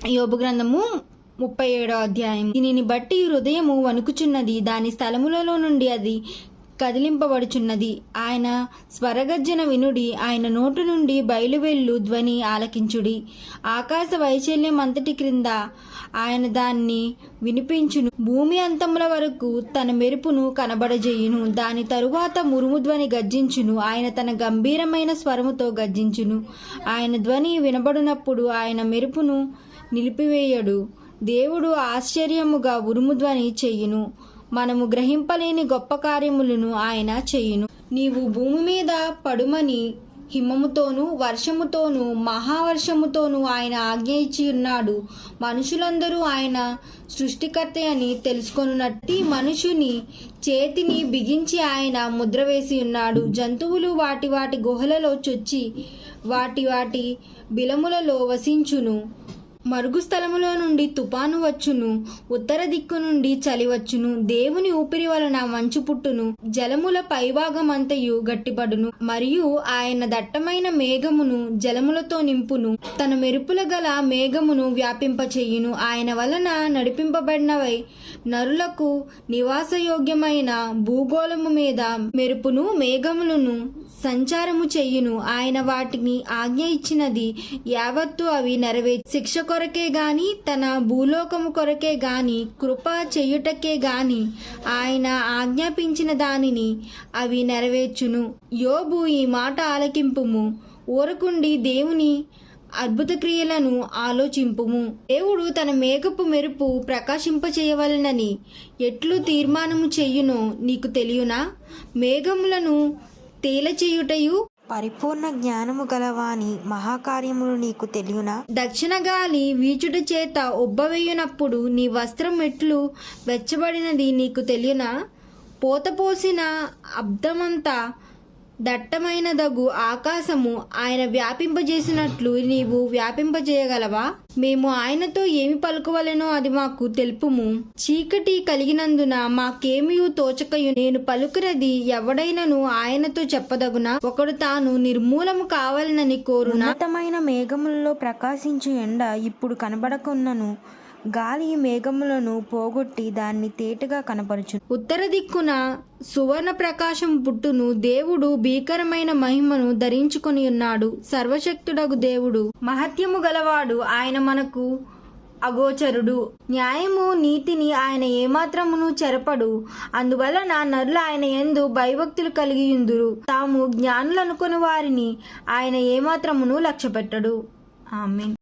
యోబు గ్రంథము 37వ అధ్యాయం. దీనిని బట్టి హృదయము వణుకుచున్నది, దాని స్థలములలో నుండి అది కదిలింపబడుచున్నది. ఆయన స్వరగర్జన వినుడి, ఆయన నోటు నుండి బయలువెళ్ళు ధ్వని ఆలకించుడి. ఆకాశ వైశాల్యం అంతటి క్రింద ఆయన దాన్ని వినిపించును. భూమి అంతముల వరకు తన మెరుపును కనబడజేయును. దాని తరువాత మురుము ధ్వని గర్జించును. ఆయన తన గంభీరమైన స్వరముతో గర్జించును. ఆయన ధ్వని వినబడినప్పుడు ఆయన మెరుపును నిలిపివేయడు. దేవుడు ఆశ్చర్యముగా ఉరుముధ్వని చెయ్యును. మనము గ్రహింపలేని గొప్ప కార్యములను ఆయన చెయ్యును. నీవు భూమి మీద పడుమని హిమముతోనూ వర్షముతోనూ మహావర్షముతోనూ ఆయన ఆజ్ఞ ఇచ్చి ఉన్నాడు. మనుషులందరూ ఆయన సృష్టికర్త అని తెలుసుకొనున్నట్టి మనుషుని చేతిని బిగించి ఆయన ముద్ర వేసి ఉన్నాడు. జంతువులు వాటి వాటి గుహలలో చొచ్చి వాటి వాటి బిలములలో వసించును. మరుగు స్థలములో నుండి తుపాను వచ్చును. ఉత్తర దిక్కు నుండి చలి వచ్చును. దేవుని ఊపిరి వలన మంచు పుట్టును. జలముల పైభాగమంతయు గట్టిపడును. మరియు ఆయన దట్టమైన మేఘమును జలములతో నింపును. తన మెరుపుల గల మేఘమును వ్యాపింపచేయును. ఆయన వలన నడిపింపబడినవై నరులకు నివాసయోగ్యమైన భూగోళము మీద మెరుపును మేఘములను సంచారము చెయ్యును. ఆయన వాటిని ఆజ్ఞ ఇచ్చినది యావత్తు అవి శిక్ష కొరకే గాని తన భూలోకము కొరకే గాని కృప చెయ్యుటకే గాని ఆయన ఆజ్ఞాపించిన దానిని అవి నెరవేర్చును. యోబు, ఈ మాట ఆలకింపుము, ఊరకుండి దేవుని అద్భుత క్రియలను ఆలోచింపుము. దేవుడు తన మేఘపు మెరుపు ప్రకాశింపచేయవలనని ఎట్లు తీర్మానము చెయ్యునో నీకు తెలియనా? మేఘములను తేలచేయుటయు పరిపూర్ణ జ్ఞానము గలవాని మహాకార్యములు నీకు తెలియనా? దక్షిణ గాలి వీచుట చేత ఉబ్బవేయునప్పుడు నీ వస్త్రం ఎట్లు వెచ్చబడినది నీకు తెలియనా? పోతపోసిన అబ్దమంతా దట్టమైనదగు ఆకాశము ఆయన వ్యాపింపజేసినట్లు నీవు వ్యాపింపజేయగలవా? మేము ఆయనతో ఏమి పలుకవలెనో అది మాకు తెలుపుము. చీకటి కలిగినందున మాకేమీ తోచకయు. నేను పలుకురది ఎవడైనను ఆయనతో చెప్పదగునా? ఒకడు తాను నిర్మూలము కావాలనని కోరునా? ఉన్నతమైన మేఘములలో ప్రకాశించు ఎండ ఇప్పుడు కనబడకున్నను గాలి మేఘములను పోగొట్టి దాన్ని తేటగా కనపరచు. ఉత్తర దిక్కున సువర్ణ ప్రకాశం పుట్టును. దేవుడు భీకరమైన మహిమను ధరించుకొని ఉన్నాడు. సర్వశక్తుడగు దేవుడు మహత్యము గలవాడు. ఆయన మనకు అగోచరుడు. న్యాయము నీతిని ఆయన ఏమాత్రమును చెరపడు. అందువలన నరులు ఆయన యందు భయభక్తులు కలిగియుందురు. తాము జ్ఞానులు అనుకుని వారిని ఆయన ఏమాత్రమును లక్ష్యపెట్టడు. ఆమేన్.